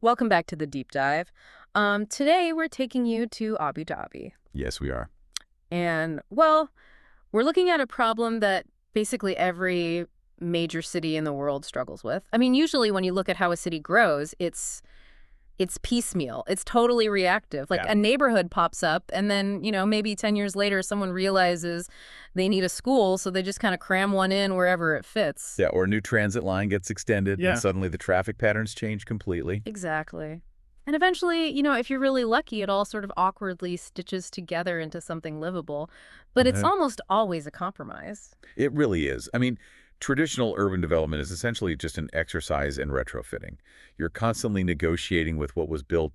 Welcome back to the deep dive. Today we're taking you to Abu Dhabi. Yes, we are. And, well, we're looking at a problem that basically every major city in the world struggles with. I mean, usually when you look at how a city grows, it's piecemeal. It's totally reactive. Like a neighborhood pops up and then, maybe 10 years later, someone realizes they need a school, so they just kind of cram one in wherever it fits. Yeah, or a new transit line gets extended and suddenly the traffic patterns change completely. Exactly. And eventually, if you're really lucky, it all sort of awkwardly stitches together into something livable. But it's almost always a compromise. It really is. I mean, traditional urban development is essentially just an exercise in retrofitting. You're constantly negotiating with what was built,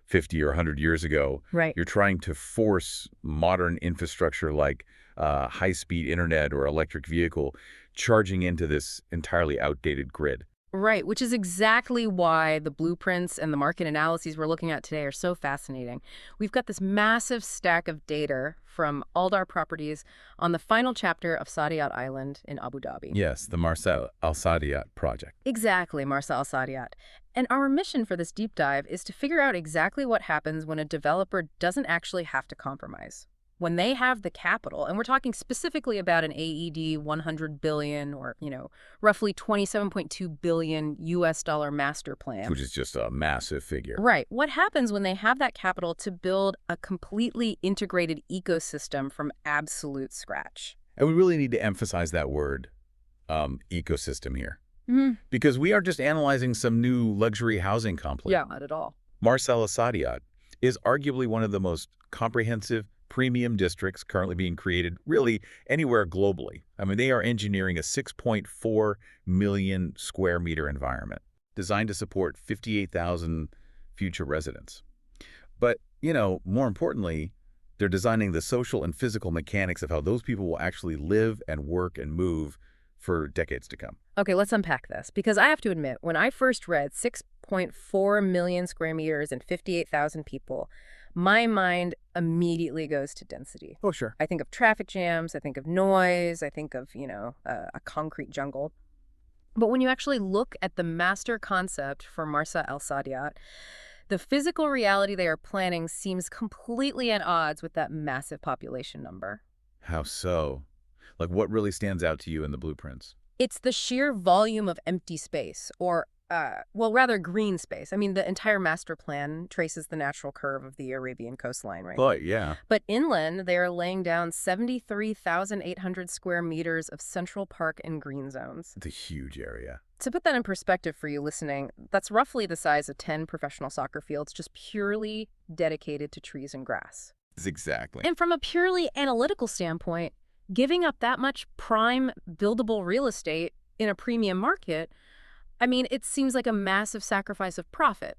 50 or 100 years ago. Right. You're trying to force modern infrastructure like high-speed internet or electric vehicle charging into this entirely outdated grid. Right, which is exactly why the blueprints and the market analyses we're looking at today are so fascinating. We've got this massive stack of data from Aldar Properties on the final chapter of Saadiyat Island in Abu Dhabi. Yes, the Marsa Al Saadiyat project. Exactly, Marsa Al Saadiyat. And our mission for this deep dive is to figure out exactly what happens when a developer doesn't actually have to compromise. When they have the capital, and we're talking specifically about an AED 100 billion or, roughly 27.2 billion US dollar master plan. Which is just a massive figure. Right. What happens when they have that capital to build a completely integrated ecosystem from absolute scratch? And we really need to emphasize that word, ecosystem here. Mm-hmm. Because we are just analyzing some new luxury housing complex. Yeah, not at all. Marsa Al Saadiyat is arguably one of the most comprehensive premium districts currently being created really anywhere globally. I mean, they are engineering a 6.4 million square meter environment designed to support 58,000 future residents. But, more importantly, they're designing the social and physical mechanics of how those people will actually live and work and move for decades to come. Okay, let's unpack this, because I have to admit, when I first read 6.4 million square meters and 58,000 people, my mind immediately goes to density. Oh, sure. I think of traffic jams, I think of noise, I think of, a concrete jungle. But when you actually look at the master concept for Marsa Al Saadiyat, the physical reality they are planning seems completely at odds with that massive population number. How so? Like, what really stands out to you in the blueprints? It's the sheer volume of empty space, or rather green space. I mean, the entire master plan traces the natural curve of the Arabian coastline, right? But, yeah. But inland, they are laying down 73,800 square meters of central park and green zones. It's a huge area. To put that in perspective for you listening, that's roughly the size of 10 professional soccer fields, just purely dedicated to trees and grass. Exactly. And from a purely analytical standpoint, giving up that much prime buildable real estate in a premium market, I mean, it seems like a massive sacrifice of profit.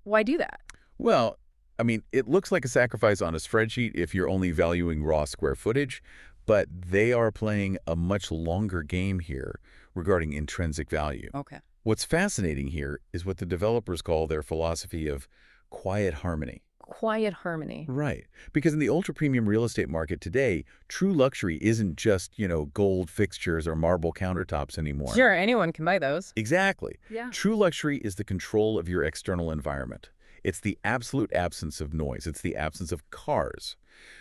Why do that? Well, I mean, it looks like a sacrifice on a spreadsheet if you're only valuing raw square footage, but they are playing a much longer game here regarding intrinsic value. Okay. What's fascinating here is what the developers call their philosophy of quiet harmony. Quiet harmony. Right. Because in the ultra-premium real estate market today, true luxury isn't just, gold fixtures or marble countertops anymore. Sure, anyone can buy those. Exactly. Yeah. True luxury is the control of your external environment. It's the absolute absence of noise. It's the absence of cars.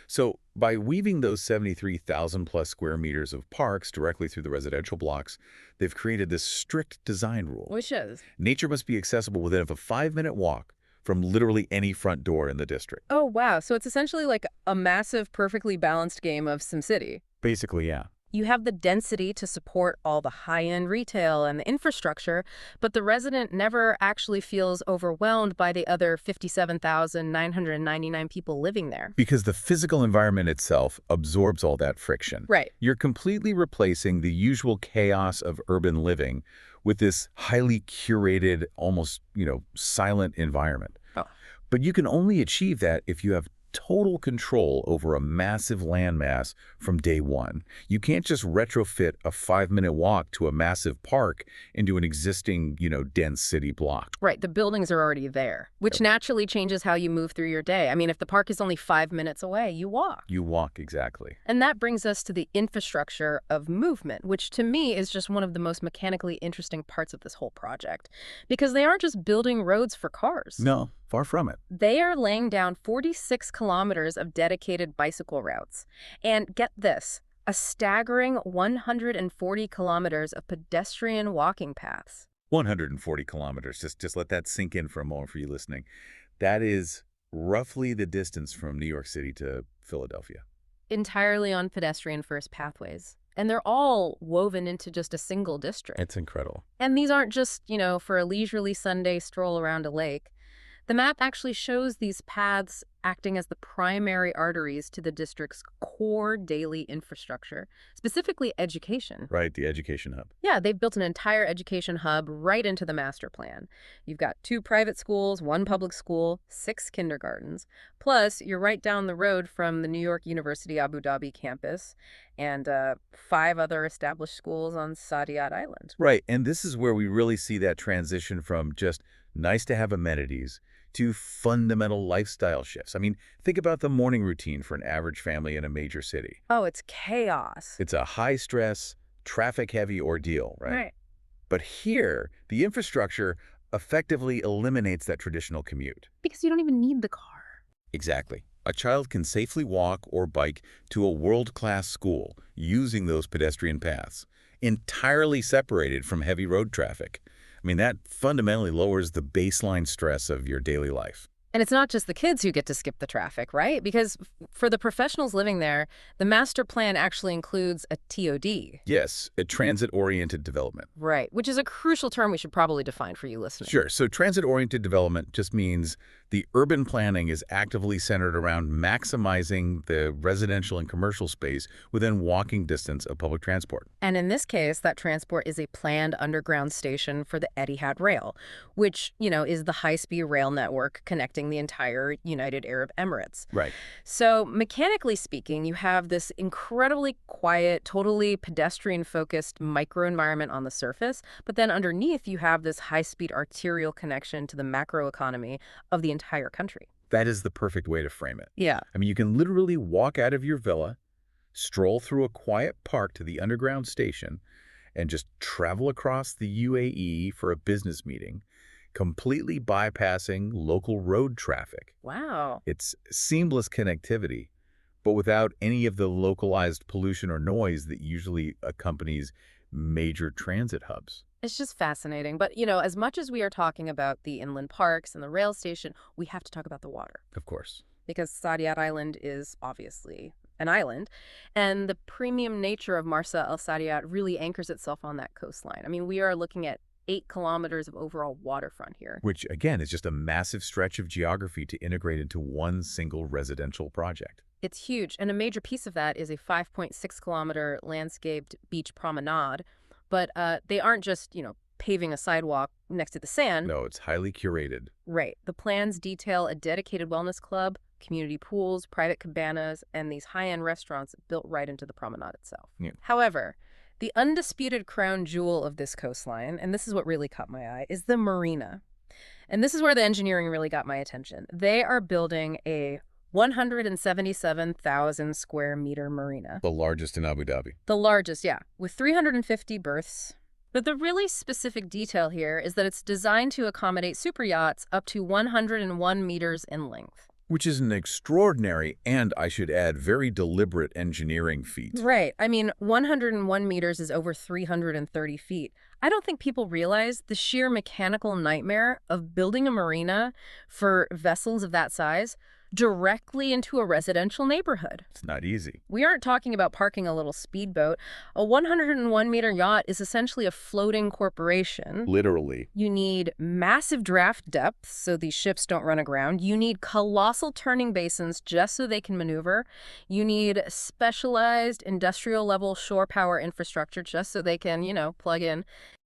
So by weaving those 73,000 plus square meters of parks directly through the residential blocks, they've created this strict design rule. Which is? Nature must be accessible within a 5-minute walk from literally any front door in the district. Oh, wow. So it's essentially like a massive, perfectly balanced game of SimCity. Basically, yeah. You have the density to support all the high-end retail and the infrastructure, but the resident never actually feels overwhelmed by the other 57,999 people living there. Because the physical environment itself absorbs all that friction. Right. You're completely replacing the usual chaos of urban living with this highly curated, almost, silent environment. Oh. But you can only achieve that if you have total control over a massive landmass from day one. You can't just retrofit a 5-minute walk to a massive park into an existing, dense city block. Right, the buildings are already there, which naturally changes how you move through your day. I mean, if the park is only 5 minutes away, you walk. You walk, exactly. And that brings us to the infrastructure of movement, which to me is just one of the most mechanically interesting parts of this whole project. Because they aren't just building roads for cars. No, far from it. They are laying down 46 kilometers of dedicated bicycle routes. And get this, a staggering 140 kilometers of pedestrian walking paths. 140 kilometers. Just let that sink in for a moment for you listening. That is roughly the distance from New York City to Philadelphia. Entirely on pedestrian-first pathways. And they're all woven into just a single district. It's incredible. And these aren't just, for a leisurely Sunday stroll around a lake. The map actually shows these paths acting as the primary arteries to the district's core daily infrastructure, specifically education. Right, the education hub. Yeah, they've built an entire education hub right into the master plan. You've got 2 private schools, 1 public school, 6 kindergartens. Plus, you're right down the road from the New York University Abu Dhabi campus and 5 other established schools on Saadiyat Island. Right, and this is where we really see that transition from just nice-to-have amenities to fundamental lifestyle shifts. I mean, think about the morning routine for an average family in a major city. Oh, it's chaos. It's a high-stress, traffic-heavy ordeal, right? Right. But here, the infrastructure effectively eliminates that traditional commute. Because you don't even need the car. Exactly. A child can safely walk or bike to a world-class school using those pedestrian paths, entirely separated from heavy road traffic. I mean, that fundamentally lowers the baseline stress of your daily life. And it's not just the kids who get to skip the traffic, right? Because for the professionals living there, the master plan actually includes a TOD. Yes, a transit-oriented development. Right, which is a crucial term we should probably define for you listening. Sure. So transit-oriented development just means the urban planning is actively centered around maximizing the residential and commercial space within walking distance of public transport. And in this case, that transport is a planned underground station for the Etihad Rail, which, is the high-speed rail network connecting the entire United Arab Emirates. Right. So mechanically speaking, you have this incredibly quiet, totally pedestrian-focused microenvironment on the surface, but then underneath you have this high-speed arterial connection to the macroeconomy of the entire country. That is the perfect way to frame it. Yeah. I mean, you can literally walk out of your villa, stroll through a quiet park to the underground station, and just travel across the UAE for a business meeting, completely bypassing local road traffic. Wow. It's seamless connectivity, but without any of the localized pollution or noise that usually accompanies major transit hubs. It's just fascinating. But, as much as we are talking about the inland parks and the rail station, we have to talk about the water. Of course. Because Saadiyat Island is obviously an island, and the premium nature of Marsa Al Saadiyat really anchors itself on that coastline. I mean, we are looking at 8 kilometers of overall waterfront here. Which, again, is just a massive stretch of geography to integrate into one single residential project. It's huge, and a major piece of that is a 5.6-kilometer landscaped beach promenade. But they aren't just, paving a sidewalk next to the sand. No, it's highly curated. Right. The plans detail a dedicated wellness club, community pools, private cabanas, and these high-end restaurants built right into the promenade itself. Yeah. However, the undisputed crown jewel of this coastline, and this is what really caught my eye, is the marina. And this is where the engineering really got my attention. They are building a 177,000 square meter marina. The largest in Abu Dhabi. The largest, yeah, with 350 berths. But the really specific detail here is that it's designed to accommodate super yachts up to 101 meters in length. Which is an extraordinary and, I should add, very deliberate engineering feat. Right. I mean, 101 meters is over 330 feet. I don't think people realize the sheer mechanical nightmare of building a marina for vessels of that size directly into a residential neighborhood. It's not easy. We aren't talking about parking a little speedboat. A 101-meter yacht is essentially a floating corporation. Literally. You need massive draft depth so these ships don't run aground. You need colossal turning basins just so they can maneuver. You need specialized industrial-level shore power infrastructure just so they can, plug in.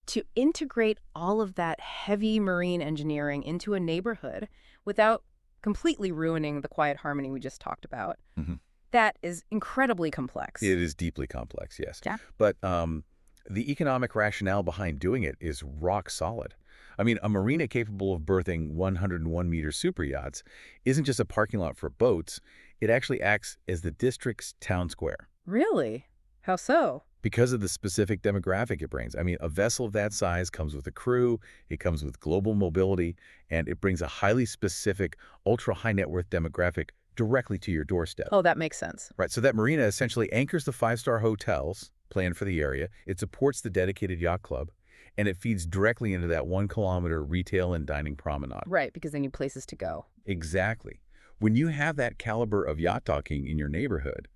To integrate all of that heavy marine engineering into a neighborhood without completely ruining the quiet harmony we just talked about. Hmm. That is incredibly complex. It is deeply complex, yes. Yeah. But the economic rationale behind doing it is rock solid. I mean, a marina capable of berthing 101-meter super yachts isn't just a parking lot for boats. It actually acts as the district's town square. Really? How so? Because of the specific demographic it brings. I mean, a vessel of that size comes with a crew, it comes with global mobility, and it brings a highly specific, ultra-high net worth demographic directly to your doorstep. Oh, that makes sense. Right, so that marina essentially anchors the five-star hotels planned for the area, it supports the dedicated yacht club, and it feeds directly into that 1-kilometer retail and dining promenade. Right, because they need places to go. Exactly. When you have that caliber of yacht docking in your neighborhood,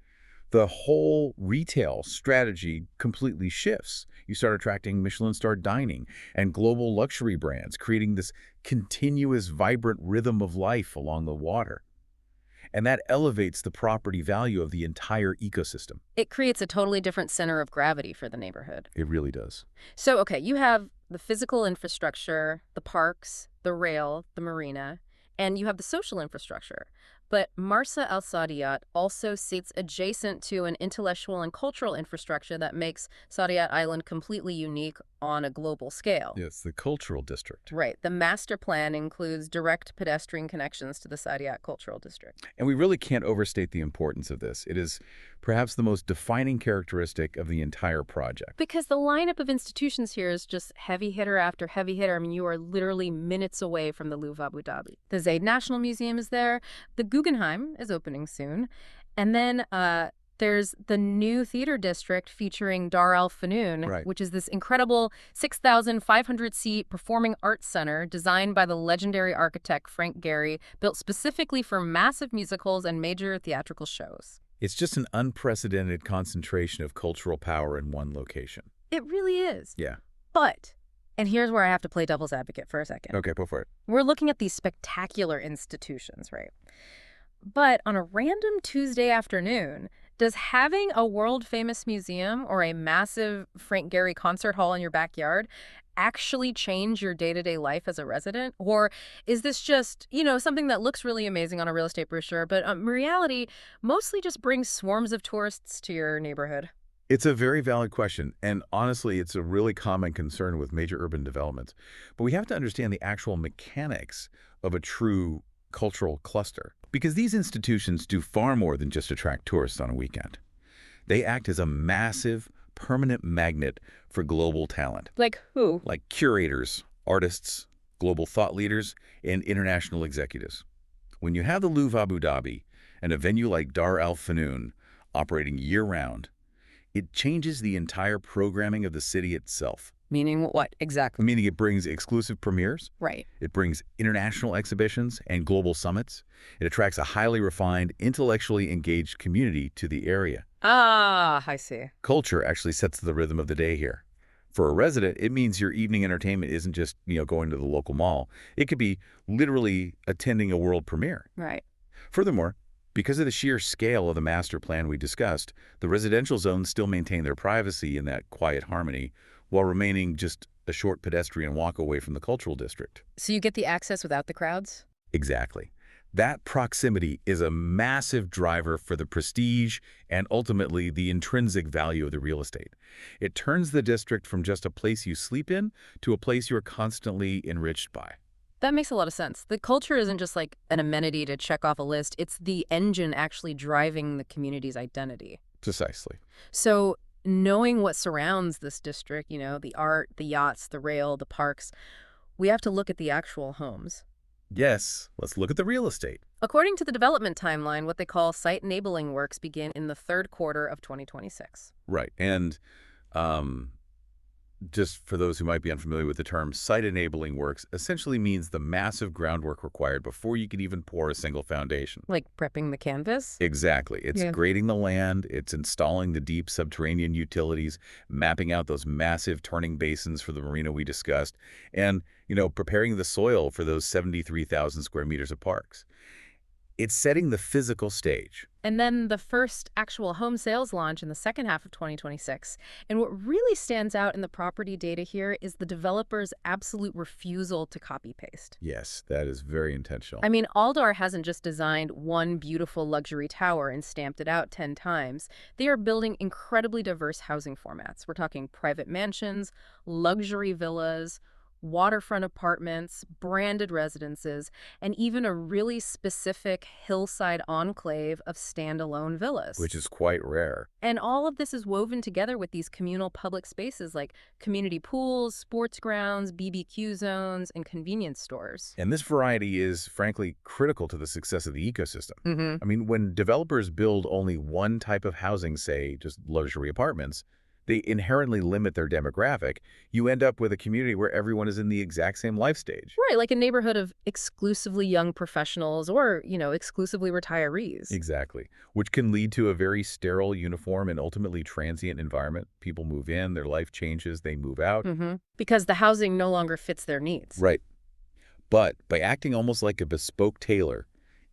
the whole retail strategy completely shifts. You start attracting Michelin-starred dining and global luxury brands, creating this continuous, vibrant rhythm of life along the water. And that elevates the property value of the entire ecosystem. It creates a totally different center of gravity for the neighborhood. It really does. So, okay, you have the physical infrastructure, the parks, the rail, the marina, and you have the social infrastructure. But Marsa Al Saadiyat also sits adjacent to an intellectual and cultural infrastructure that makes Saadiyat Island completely unique on a global scale. It's the cultural district. Right. The master plan includes direct pedestrian connections to the Saadiyat Cultural District. And we really can't overstate the importance of this. It is perhaps the most defining characteristic of the entire project. Because the lineup of institutions here is just heavy hitter after heavy hitter. I mean, you are literally minutes away from the Louvre Abu Dhabi. The Zaid National Museum is there. The Guggenheim is opening soon. And then there's the new theater district featuring Dar Al Fanoon, Right. which is this incredible 6,500-seat performing arts center designed by the legendary architect Frank Gehry, built specifically for massive musicals and major theatrical shows. It's just an unprecedented concentration of cultural power in one location. It really is. Yeah. But, and here's where I have to play devil's advocate for a second. Okay, go for it. We're looking at these spectacular institutions, right? But on a random Tuesday afternoon, does having a world-famous museum or a massive Frank Gehry concert hall in your backyard actually change your day-to-day life as a resident? Or is this just, something that looks really amazing on a real estate brochure, but in reality, mostly just brings swarms of tourists to your neighborhood? It's a very valid question, and honestly, it's a really common concern with major urban developments. But we have to understand the actual mechanics of a true cultural cluster, because these institutions do far more than just attract tourists on a weekend. They act as a massive, permanent magnet for global talent. Like who? Like curators, artists, global thought leaders, and international executives. When you have the Louvre Abu Dhabi and a venue like Dar Al Fanoon operating year-round, it changes the entire programming of the city itself. Meaning what exactly? Meaning it brings exclusive premieres. Right. It brings international exhibitions and global summits. It attracts a highly refined, intellectually engaged community to the area. Ah, I see. Culture actually sets the rhythm of the day here. For a resident, it means your evening entertainment isn't just, going to the local mall. It could be literally attending a world premiere. Right. Furthermore, because of the sheer scale of the master plan we discussed, the residential zones still maintain their privacy in that quiet harmony while remaining just a short pedestrian walk away from the cultural district. So you get the access without the crowds? Exactly. That proximity is a massive driver for the prestige and ultimately the intrinsic value of the real estate. It turns the district from just a place you sleep in to a place you're constantly enriched by. That makes a lot of sense. The culture isn't just like an amenity to check off a list. It's the engine actually driving the community's identity. Precisely. So knowing what surrounds this district, the art, the yachts, the rail, the parks, we have to look at the actual homes. Yes, let's look at the real estate. According to the development timeline, what they call site enabling works begin in the third quarter of 2026. Right. And just for those who might be unfamiliar with the term, site enabling works essentially means the massive groundwork required before you can even pour a single foundation. Like prepping the canvas? Exactly. It's grading the land, it's installing the deep subterranean utilities, mapping out those massive turning basins for the marina we discussed, and, preparing the soil for those 73,000 square meters of parks. It's setting the physical stage. And then the first actual home sales launch in the second half of 2026. And what really stands out in the property data here is the developer's absolute refusal to copy-paste. Yes, that is very intentional. I mean, Aldar hasn't just designed one beautiful luxury tower and stamped it out 10 times. They are building incredibly diverse housing formats. We're talking private mansions, luxury villas, waterfront apartments, branded residences, and even a really specific hillside enclave of standalone villas. Which is quite rare. And all of this is woven together with these communal public spaces like community pools, sports grounds, BBQ zones, and convenience stores. And this variety is, frankly, critical to the success of the ecosystem. Mm-hmm. I mean, when developers build only one type of housing, say, just luxury apartments, they inherently limit their demographic. You end up with a community where everyone is in the exact same life stage. Right, like a neighborhood of exclusively young professionals or, exclusively retirees. Exactly, which can lead to a very sterile, uniform, and ultimately transient environment. People move in, their life changes, they move out. Mm-hmm. Because the housing no longer fits their needs. Right. But by acting almost like a bespoke tailor,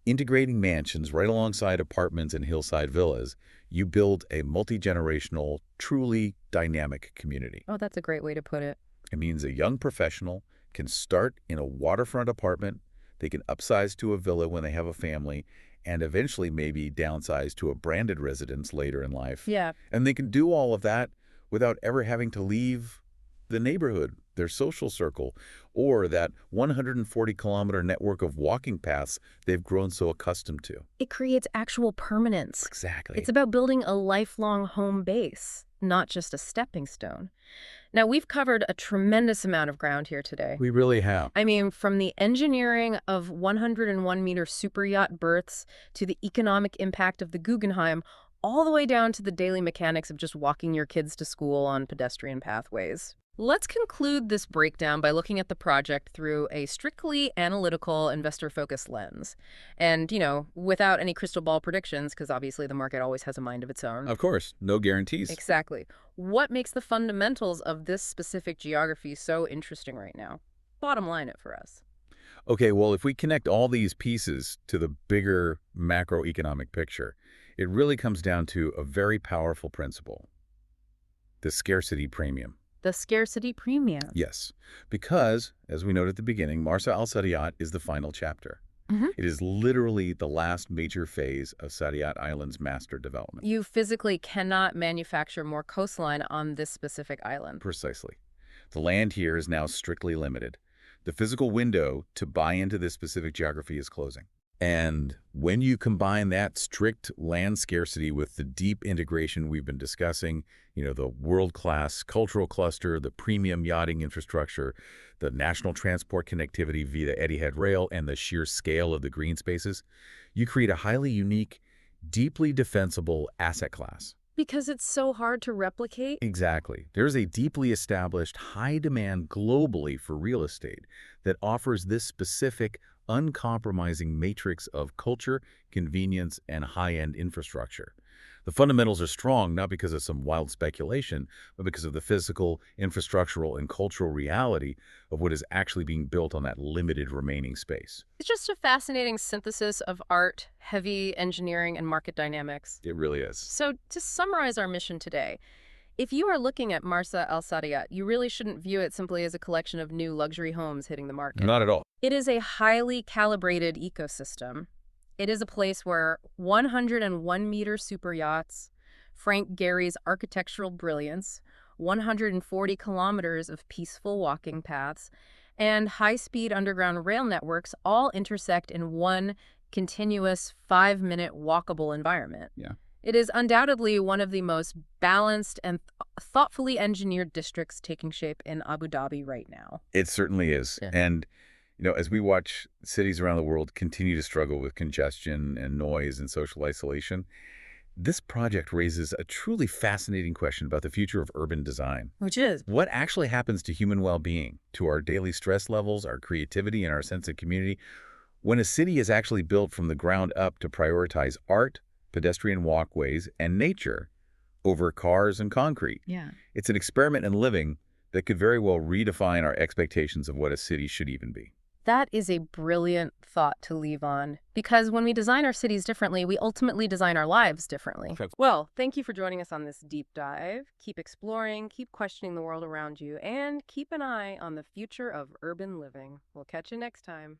integrating mansions right alongside apartments and hillside villas, you build a multi-generational, truly dynamic community. Oh, that's a great way to put it. It means a young professional can start in a waterfront apartment, they can upsize to a villa when they have a family, and eventually maybe downsize to a branded residence later in life. Yeah. And they can do all of that without ever having to leave the neighborhood, their social circle, or that 140-kilometer network of walking paths they've grown so accustomed to. It creates actual permanence. Exactly. It's about building a lifelong home base, not just a stepping stone. Now, we've covered a tremendous amount of ground here today. We really have. I mean, from the engineering of 101-meter super yacht berths to the economic impact of the Guggenheim, all the way down to the daily mechanics of just walking your kids to school on pedestrian pathways. Let's conclude this breakdown by looking at the project through a strictly analytical, investor-focused lens. And, without any crystal ball predictions, because obviously the market always has a mind of its own. Of course, no guarantees. Exactly. What makes the fundamentals of this specific geography so interesting right now? Bottom line it for us. Okay, well, if we connect all these pieces to the bigger macroeconomic picture, it really comes down to a very powerful principle: the scarcity premium. The scarcity premium. Yes, because, as we noted at the beginning, Marsa Al Saadiyat is the final chapter. Mm-hmm. It is literally the last major phase of Saadiyat Island's master development. You physically cannot manufacture more coastline on this specific island. Precisely. The land here is now strictly limited. The physical window to buy into this specific geography is closing. And when you combine that strict land scarcity with the deep integration we've been discussing, the world-class cultural cluster, the premium yachting infrastructure, the national transport connectivity via Etihad Rail, and the sheer scale of the green spaces, you create a highly unique, deeply defensible asset class. Because it's so hard to replicate? Exactly. There's a deeply established high demand globally for real estate that offers this specific, uncompromising matrix of culture, convenience, and high-end infrastructure. The fundamentals are strong not because of some wild speculation, but because of the physical, infrastructural, and cultural reality of what is actually being built on that limited remaining space. It's just a fascinating synthesis of art, heavy engineering, and market dynamics. It really is. So to summarize our mission today, if you are looking at Marsa Al Saadiyat, you really shouldn't view it simply as a collection of new luxury homes hitting the market. Not at all. It is a highly calibrated ecosystem. It is a place where 101-meter super yachts, Frank Gehry's architectural brilliance, 140 kilometers of peaceful walking paths, and high-speed underground rail networks all intersect in one continuous 5-minute walkable environment. Yeah. It is undoubtedly one of the most balanced and thoughtfully engineered districts taking shape in Abu Dhabi right now. It certainly is. Yeah. And as we watch cities around the world continue to struggle with congestion and noise and social isolation, this project raises a truly fascinating question about the future of urban design. Which is? What actually happens to human well-being, to our daily stress levels, our creativity, and our sense of community, when a city is actually built from the ground up to prioritize art, pedestrian walkways, and nature over cars and concrete? Yeah. It's an experiment in living that could very well redefine our expectations of what a city should even be. That is a brilliant thought to leave on. Because when we design our cities differently, we ultimately design our lives differently. Well, thank you for joining us on this deep dive. Keep exploring, keep questioning the world around you, and keep an eye on the future of urban living. We'll catch you next time.